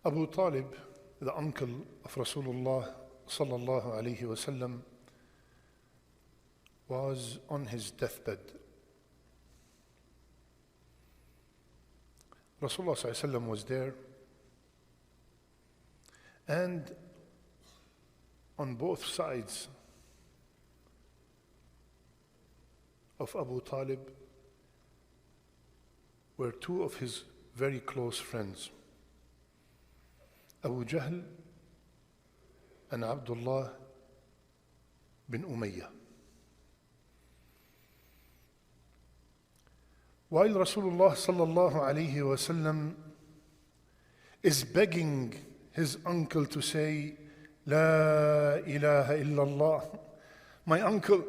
Abu Talib, the uncle of Rasulullah sallallahu alayhi wasallam, was on his deathbed. Rasulullah sallallahu alayhi wasallam was there, and on both sides of Abu Talib were two of his very close friends, Abu Jahl and Abdullah bin Umayyah. While Rasulullah sallallahu alayhi wasallam is begging his uncle to say, La ilaha illallah, my uncle,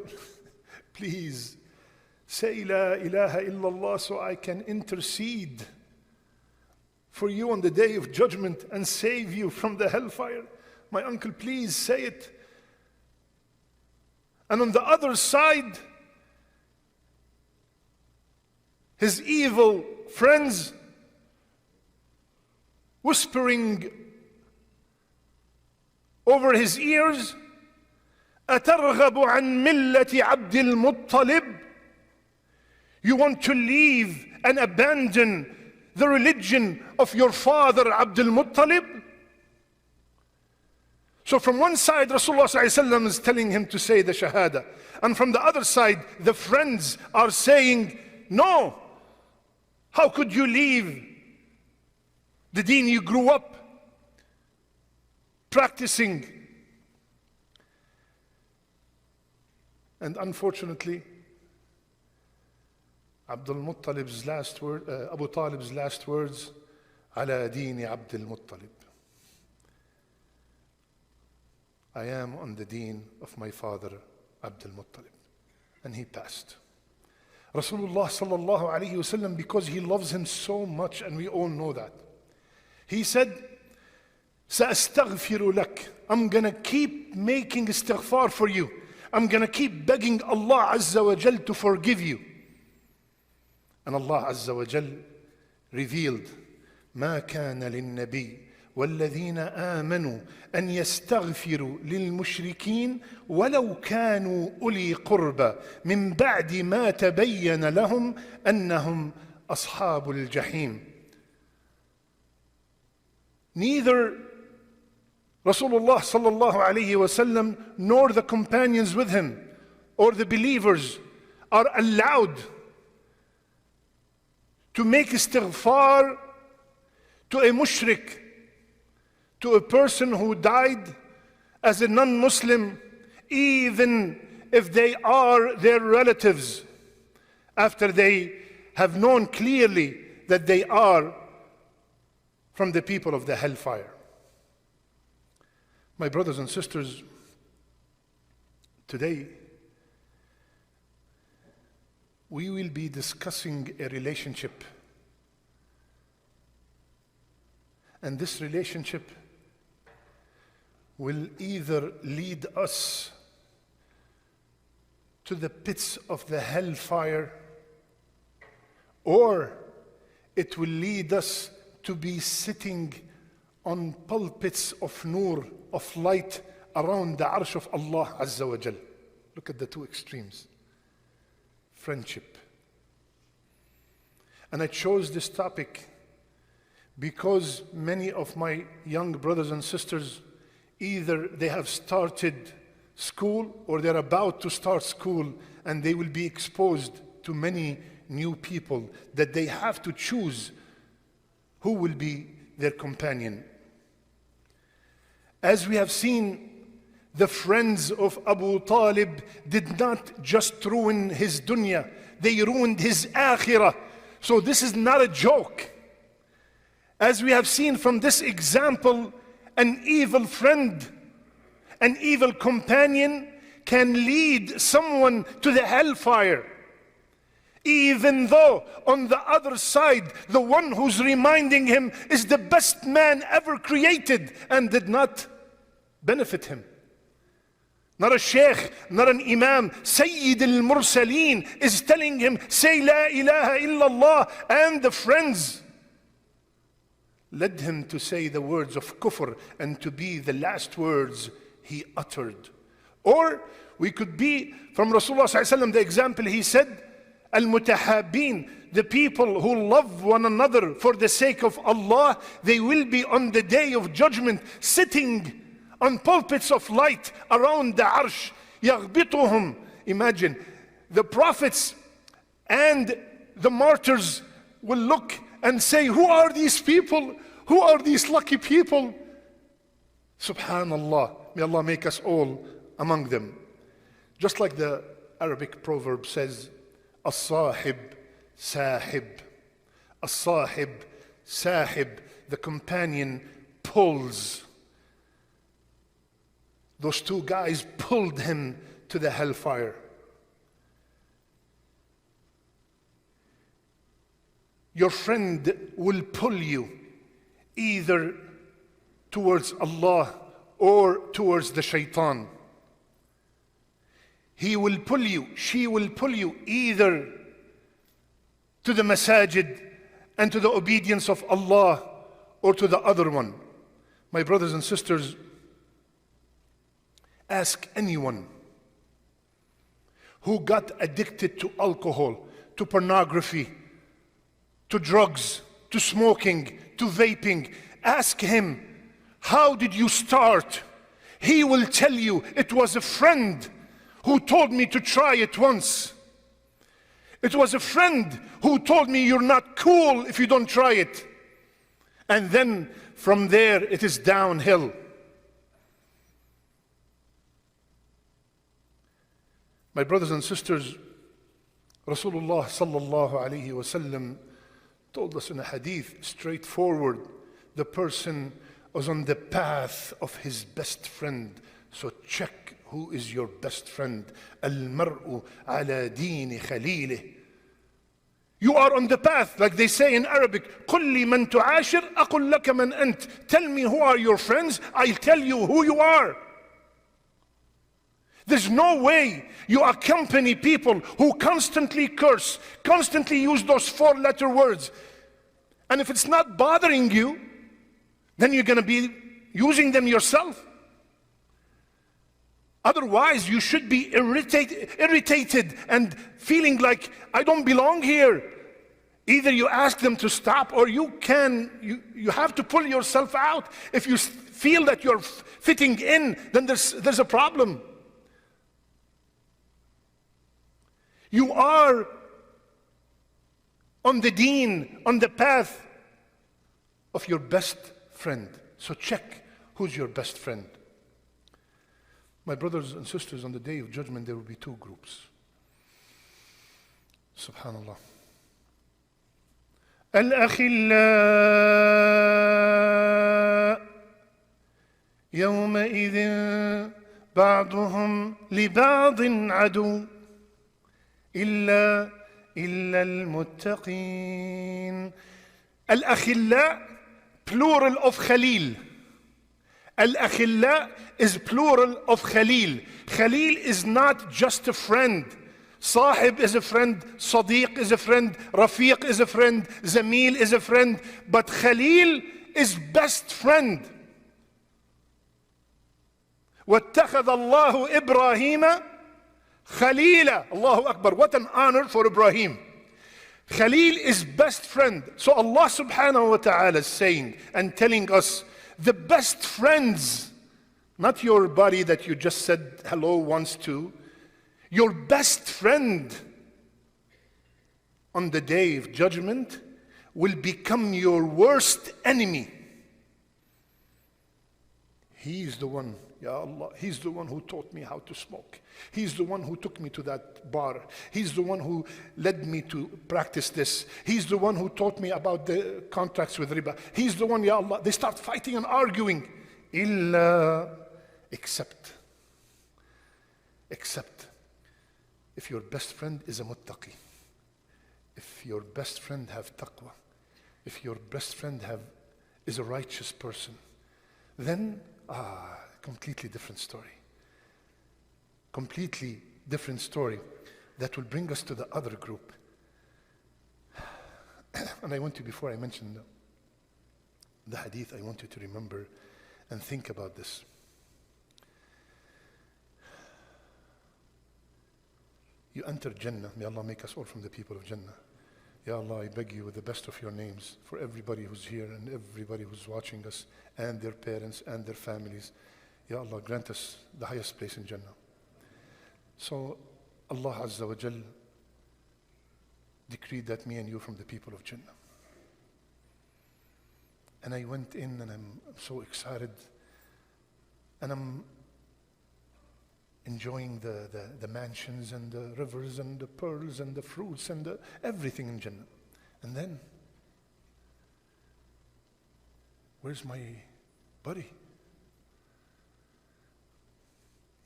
please say La ilaha illallah so I can intercede for you on the day of judgment and save you from the hellfire. My uncle, please say it. And on the other side, his evil friends whispering over his ears, أَتَرْغَبُ عَنْ مِلَّةِ عَبْدِ الْمُطَّلِبِ, you want to leave and abandon the religion of your father Abdul Muttalib? So from one side, Rasulullah is telling him to say the Shahada, and from the other side, the friends are saying, no, how could you leave the deen you grew up practicing? And unfortunately, Abdul Muttalib's last word, Abu Talib's last words, ala dini Abdul Muttalib, I am on the deen of my father Abdul Muttalib. And he passed. Rasulullah sallallahu alayhi wasallam, because he loves him so much, and we all know that, he said, سأستغفر لك, I'm gonna keep making istighfar for you. I'm gonna keep begging Allah Azza wa Jal to forgive you. And Allah Azza wa Jal revealed, ما كان للنبي والذين آمنوا أن يستغفروا للمشركين ولو كانوا أولي قربى من بعد ما تبين لهم أنهم أصحاب الجحيم. Neither Rasulullah sallallahu alayhi wasallam nor the companions with him or the believers are allowed to make istighfar to a mushrik, to a person who died as a non-Muslim, even if they are their relatives, after they have known clearly that they are from the people of the hellfire. My brothers and sisters, today we will be discussing a relationship. And this relationship will either lead us to the pits of the hellfire, or it will lead us to be sitting on pulpits of nur, of light, around the arsh of Allah Azza wa Jal. Look at the two extremes. Friendship. And I chose this topic because many of my young brothers and sisters, either they have started school or they're about to start school, and they will be exposed to many new people that they have to choose who will be their companion. As we have seen, the friends of Abu Talib did not just ruin his dunya, they ruined his akhirah. So this is not a joke. As we have seen from this example, an evil friend, an evil companion can lead someone to the hellfire. Even though on the other side, the one who's reminding him is the best man ever created and did not benefit him. Not a sheikh, not an imam, Sayyid al-Mursaleen is telling him, say La ilaha illallah, and the friends led him to say the words of kufr and to be the last words he uttered. Or we could be from Rasulullah ﷺ, the example he said, Al-Mutahabin, the people who love one another for the sake of Allah, they will be on the day of judgment sitting on pulpits of light around the arsh. يَغْبِطُهُمْ. Imagine, the prophets and the martyrs will look and say, who are these people? Who are these lucky people? Subhanallah. May Allah make us all among them. Just like the Arabic proverb says, As-sahib sahib. As-sahib sahib. The companion pulls. Those two guys pulled him to the hellfire. Your friend will pull you either towards Allah or towards the shaitan. He will pull you, she will pull you either to the masajid and to the obedience of Allah or to the other one. My brothers and sisters, ask anyone who got addicted to alcohol, to pornography, to drugs, to smoking, to vaping. Ask him, how did you start? He will tell you, it was a friend who told me to try it once. It was a friend who told me you're not cool if you don't try it. And then from there it is downhill. My brothers and sisters, Rasulullah sallallahu alayhi wasallam told us in a hadith, straightforward, the person was on the path of his best friend. So check who is your best friend. Al-mar'u ala dini khalilih. You are on the path, like they say in Arabic, قُلْ لِمَنْ تُعَاشِرْ أَقُلْ لَكَ مَنْ أَنْتِ. Tell me who are your friends, I'll tell you who you are. There's no way you accompany people who constantly curse, constantly use those 4-letter words. And if it's not bothering you, then you're going to be using them yourself. Otherwise, you should be irritated and feeling like, I don't belong here. Either you ask them to stop, or you have to pull yourself out. If you feel that you're fitting in, then there's a problem. You are on the deen, on the path of your best friend. So check who's your best friend. My brothers and sisters, on the day of judgment, there will be two groups. Subhanallah. Al-akhillah yawma'idhin ba'duhum li ba'din adu illa al-muttaqin. Al-akhillah, plural of khalil. Al-akhillah is plural of khalil. Khalil is not just a friend. Sahib is a friend, Sadiq is a friend, Rafiq is a friend, Zamil is a friend. But Khalil is best friend. وَاتَّخَذَ اللَّهُ إِبْرَاهِيمَ خَلِيلًا. Allahu Akbar. What an honor for Ibrahim. Khalil is best friend. So Allah subhanahu wa ta'ala is saying and telling us, the best friends, not your buddy that you just said hello once to, your best friend on the day of judgment will become your worst enemy. He's the one, Ya Allah, he's the one who taught me how to smoke. He's the one who took me to that bar. He's the one who led me to practice this. He's the one who taught me about the contracts with riba. He's the one, Ya Allah. They start fighting and arguing. Except if your best friend is a muttaqi, if your best friend have taqwa, if your best friend is a righteous person, then completely different story. Completely different story that will bring us to the other group. And I want to, before I mention the hadith I want you to remember and think about this. You enter Jannah. May Allah make us all from the people of Jannah. Ya Allah, I beg you with the best of your names for everybody who's here and everybody who's watching us and their parents and their families. Ya Allah, grant us the highest place in Jannah. So Allah Azza wa Jal decreed that me and you from the people of Jannah. And I went in and I'm so excited. And I'm enjoying the mansions and the rivers and the pearls and the fruits and everything in Jannah. And then, where's my buddy?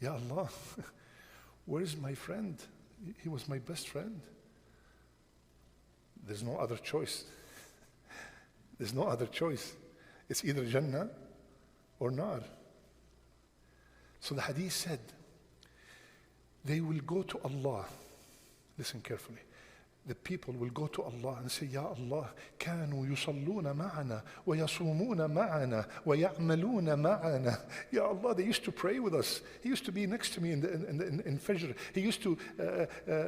Ya Allah, where's my friend? He was my best friend. There's no other choice. There's no other choice. It's either Jannah or Nar. So the hadith said, they will go to Allah. Listen carefully. The people will go to Allah and say, Ya Allah, كانوا يصلون معنا ويصومون معنا ويعملون معنا. Ya Allah, they used to pray with us. He used to be next to me in Fajr. He used to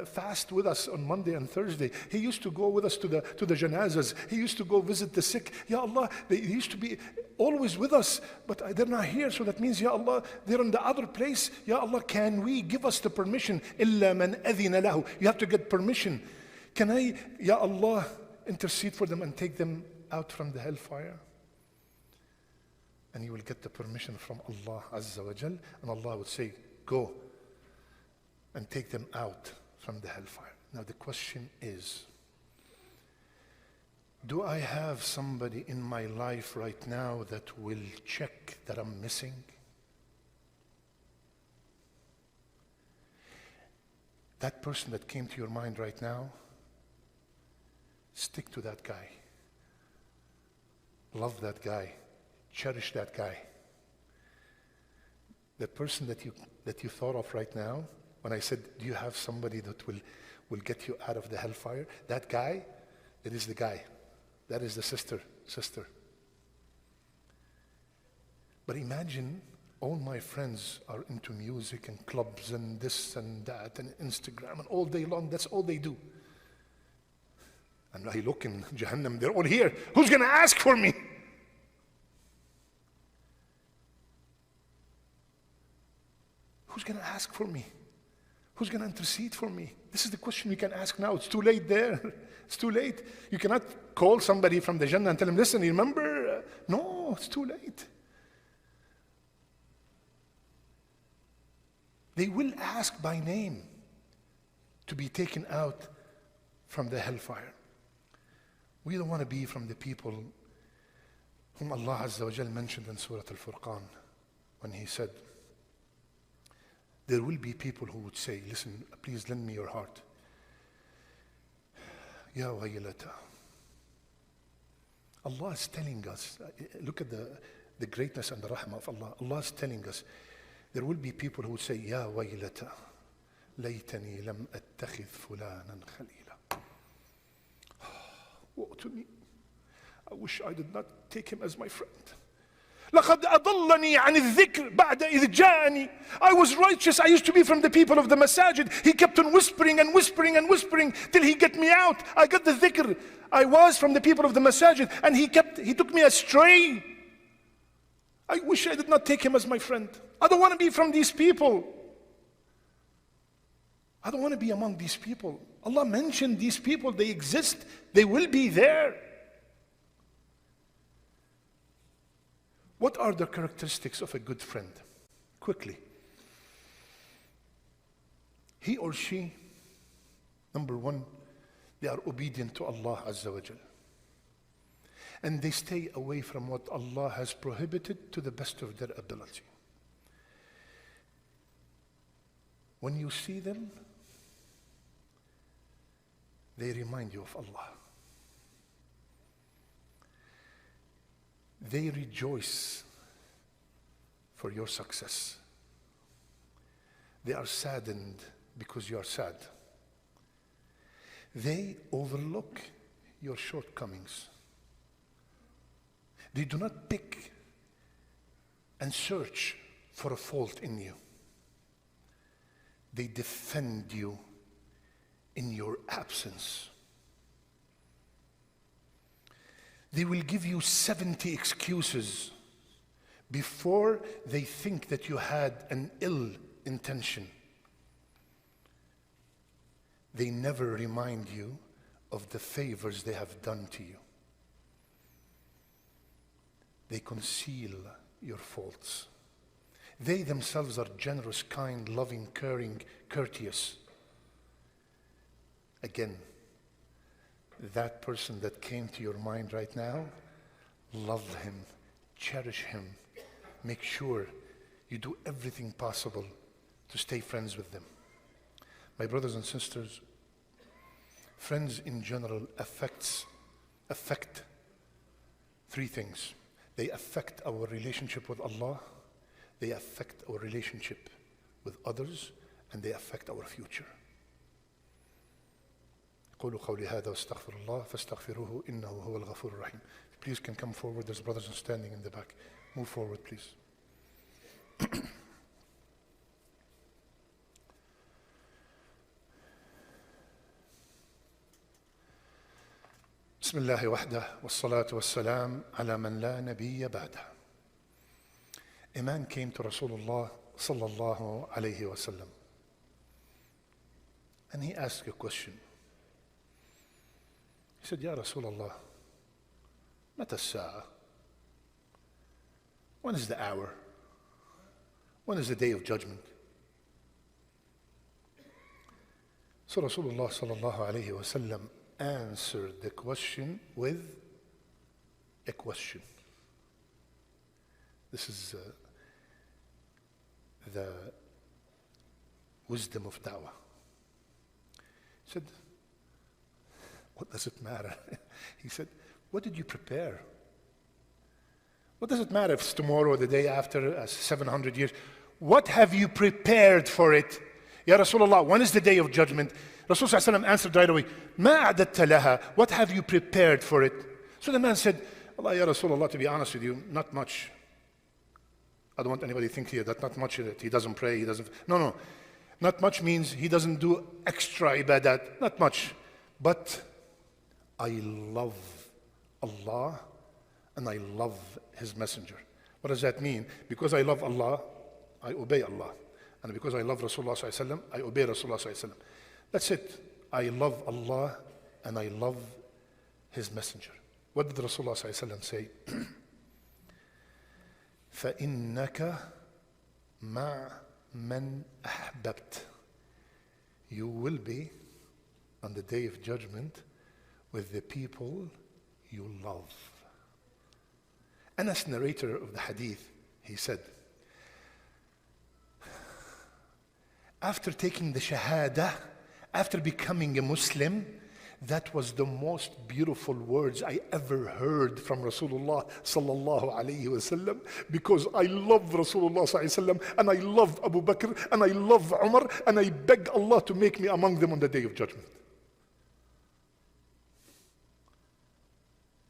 fast with us on Monday and Thursday. He used to go with us to the janazas. He used to go visit the sick. Ya Allah, they used to be always with us, but they're not here. So that means, Ya Allah, they're in the other place. Ya Allah, can we give us the permission? إلا من أذن له. You have to get permission. Can I, Ya Allah, intercede for them and take them out from the hellfire? And you will get the permission from Allah Azza wa Jal, and Allah would say, go and take them out from the hellfire. Now the question is, do I have somebody in my life right now that will check that I'm missing? That person that came to your mind right now, stick to that guy. Love that guy. Cherish that guy. That person that you thought of right now, when I said, do you have somebody that will get you out of the hellfire? That guy, that is the guy. That is the sister. But imagine all my friends are into music and clubs and this and that and Instagram, and all day long, that's all they do. And I look in Jahannam, they're all here. Who's going to ask for me? Who's going to ask for me? Who's going to intercede for me? This is the question we can ask now. It's too late there. It's too late. You cannot call somebody from the Jannah and tell him, listen, you remember? No, it's too late. They will ask by name to be taken out from the hellfire. We don't want to be from the people whom Allah Azza wa Jal mentioned in Surah Al-Furqan when He said, there will be people who would say, listen, please lend me your heart. Ya waylata. Allah is telling us, look at the greatness and the rahmah of Allah. Allah is telling us, there will be people who would say, Ya waylata, laytani lam attakhidh fulanan khalila. Woe to me. I wish I did not take him as my friend. لَقَدْ أَضَلَّنِي عَنِ الذِّكْرِ بَعْدَ إِذْ جَاءَنِي. I was righteous. I used to be from the people of the masajid. He kept on whispering and whispering and whispering till he got me out. I got the dhikr. I was from the people of the masajid, and he took me astray. I wish I did not take him as my friend. I don't want to be from these people. I don't want to be among these people. Allah mentioned these people, they exist, they will be there. What are the characteristics of a good friend? Quickly. He or she, number one, they are obedient to Allah Azza wa Jal. And they stay away from what Allah has prohibited to the best of their ability. When you see them, they remind you of Allah. They rejoice for your success. They are saddened because you are sad. They overlook your shortcomings. They do not pick and search for a fault in you. They defend you in your absence. They will give you 70 excuses before they think that you had an ill intention. They never remind you of the favors they have done to you. They conceal your faults. They themselves are generous, kind, loving, caring, courteous. Again, that person that came to your mind right now, love him, cherish him, make sure you do everything possible to stay friends with them. My brothers and sisters, friends in general affect three things. They affect our relationship with Allah, they affect our relationship with others, and they affect our future. قولوا قولي هذا واستغفر الله فاستغفروه إنه هو الغفور الرحيم. Please can come forward. There's brothers standing in the back. Move forward, please. بسم الله وحده والصلاة والسلام على من لا نبي بعده. A man came to Rasulullah sallallahu alayhi wasallam, and he asked a question. He said, Ya Rasulullah, متى الساعة? When is the hour? When is the day of judgment? So Rasulullah sallallahu alayhi wasallam answered the question with a question. This is the wisdom of da'wah. He said, what does it matter? He said, what did you prepare? What does it matter if it's tomorrow or the day after, 700 years? What have you prepared for it? Ya Rasulullah, when is the day of judgment? Rasulullah answered right away, مَا أَعْدَدْتَ لَهَا? What have you prepared for it? So the man said, Allah, Ya Rasulullah, to be honest with you, not much. I don't want anybody to think here that not much, that he doesn't pray, he doesn't. No. Not much means he doesn't do extra ibadat. Not much. But I love Allah and I love His Messenger. What does that mean? Because I love Allah, I obey Allah. And because I love Rasulullah sallallahu alaihi wasallam, I obey Rasulullah sallallahu alaihi wasallam. That's it. I love Allah and I love His Messenger. What did Rasulullah sallallahu alaihi wasallam say? فَإِنَّكَ مَعْ مَنْ أَحْبَبْتَ. You will be on the day of judgment with the people you love. Anas, narrator of the hadith, he said, after taking the Shahada, after becoming a Muslim, that was the most beautiful words I ever heard from Rasulullah sallallahu alayhi wasallam, because I love Rasulullah sallallahu alayhi wasallam, and I love Abu Bakr, and I love Umar, and I beg Allah to make me among them on the day of judgment.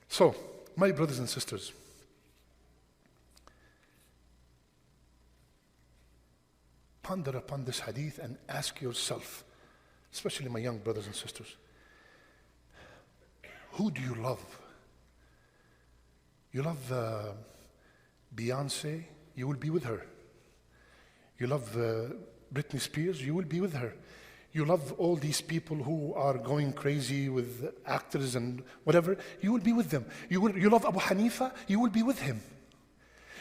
So, my brothers and sisters, ponder upon this hadith and ask yourself, especially my young brothers and sisters, who do you love? You love Beyonce, you will be with her. You love Britney Spears, you will be with her. You love all these people who are going crazy with actors and whatever, you will be with them. You love Abu Hanifa, you will be with him.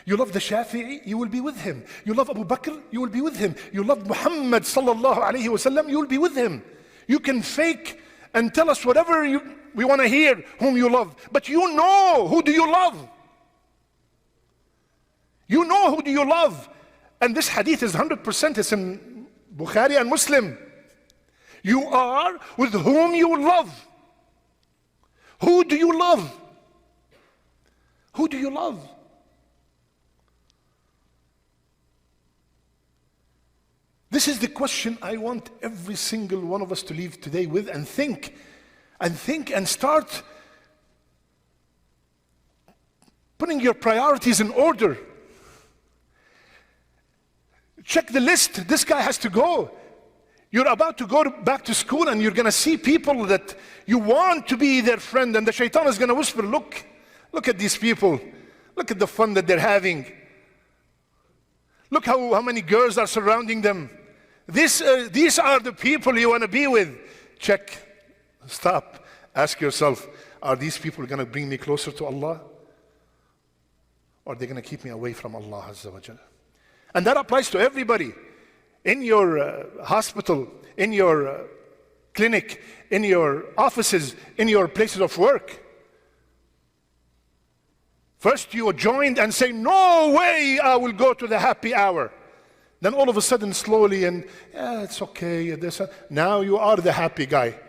You love the Shafi'i, you will be with him. You love Abu Bakr, you will be with him. You love Muhammad sallallahu alayhi wasallam, you will be with him. You can fake and tell us whatever we want to hear whom you love, but you know who do you love. You know who do you love. And this hadith is 100%, it's in Bukhari and Muslim. You are with whom you love. Who do you love? Who do you love? This is the question I want every single one of us to leave today with, and think and start putting your priorities in order. Check the list. This guy has to go. You're about to go back to school and you're going to see people that you want to be their friend, and the shaitan is going to whisper, look at these people. Look at the fun that they're having. Look how many girls are surrounding them. These are the people you want to be with. Check. Stop. Ask yourself, are these people going to bring me closer to Allah? Or are they going to keep me away from Allah Azza wa Jalla? And that applies to everybody. In your hospital, in your clinic, in your offices, in your places of work. First you joined and say, no way I will go to the happy hour. Then all of a sudden, slowly, and yeah, it's okay. Now you are the happy guy.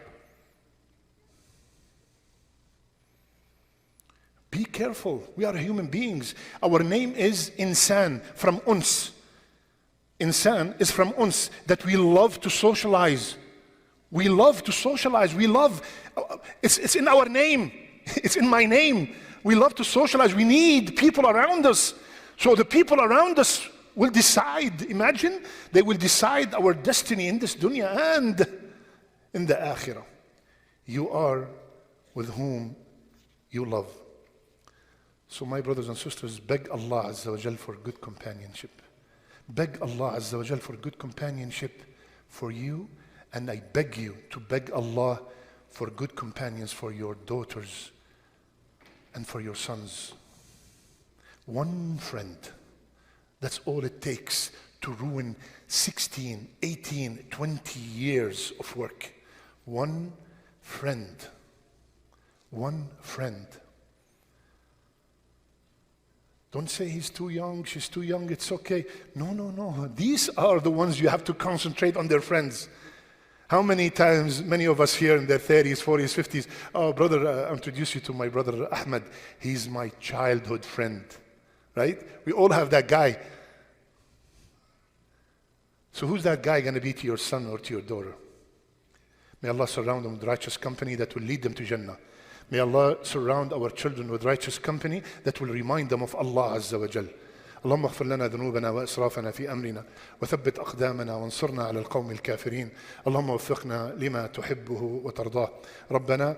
Be careful. We are human beings. Our name is Insan, from Uns. Insan is from Uns, that we love to socialize. We love to socialize. We love, it's in our name. It's in my name. We love to socialize. We need people around us. So the people around us will decide. Imagine, they will decide our destiny in this dunya and in the Akhirah. You are with whom you love. So my brothers and sisters, beg Allah Azza wa Jal for good companionship. Beg Allah Azza wa Jal for good companionship for you, and I beg you to beg Allah for good companions for your daughters and for your sons. One friend, that's all it takes to ruin 16, 18, 20 years of work. One friend. One friend. Don't say he's too young, she's too young, it's okay. No. These are the ones you have to concentrate on, their friends. How many times, many of us here in their 30s, 40s, 50s, oh brother, I'll introduce you to my brother Ahmed. He's my childhood friend, right? We all have that guy. So who's that guy going to be to your son or to your daughter? May Allah surround them with righteous company that will lead them to Jannah. May Allah surround our children with righteous company that will remind them of Allah Azza wa Jal. اللهم اغفر لنا ذنوبنا وإسرافنا في أمرنا وثبت أقدامنا وانصرنا على القوم الكافرين. اللهم وفقنا لما تحبه وترضاه. ربنا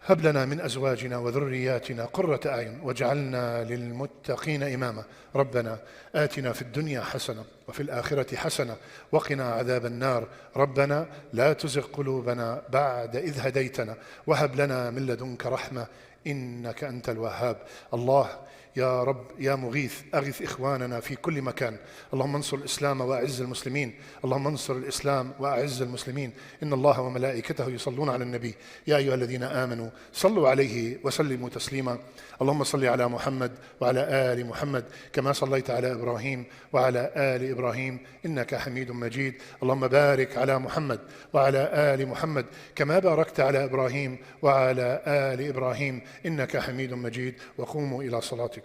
هب لنا من أزواجنا وذرياتنا قرة أعين واجعلنا للمتقين إماما. ربنا آتنا في الدنيا حسنة وفي الآخرة حسنة وقنا عذاب النار. ربنا لا تزغ قلوبنا بعد إذ هديتنا وهب لنا من لدنك رحمة إنك أنت الوهاب. الله يا رب يا مغيث أغث إخواننا في كل مكان. اللهم انصر الإسلام وأعز المسلمين. اللهم انصر الإسلام وأعز المسلمين. إن الله وملائكته يصلون على النبي يا أيها الذين آمنوا صلوا عليه وسلموا تسليما. اللهم صل على محمد وعلى آل محمد كما صليت على إبراهيم وعلى آل إبراهيم إنك حميد مجيد. اللهم بارك على محمد وعلى آل محمد كما باركت على إبراهيم وعلى آل إبراهيم إنك حميد مجيد. وقوموا إلى صلاتكم.